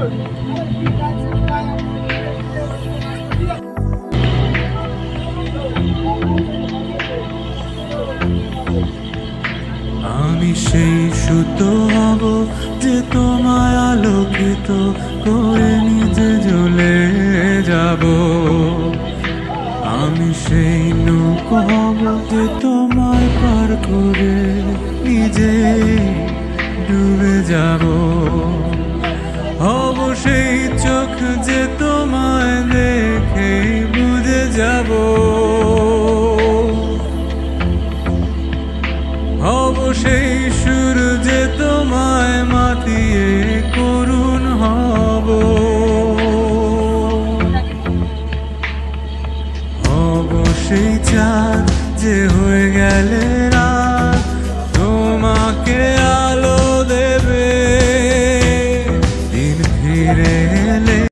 আমি সেই সুতো হব যে তোমায় আলোকিত করে নিজে জ্বলে যাব। আমি সেই নৌকো হব যে তোমায় পার করে নিজে ডুবে যাব। হব সেই চোখ যে তোমায় দেখে বুঝে যাব। হব সেই সুর যে তোমায় মাতিয়ে করুণ হব। হব সেই চাঁদ যে হয়ে গেলে রাত তোমাকে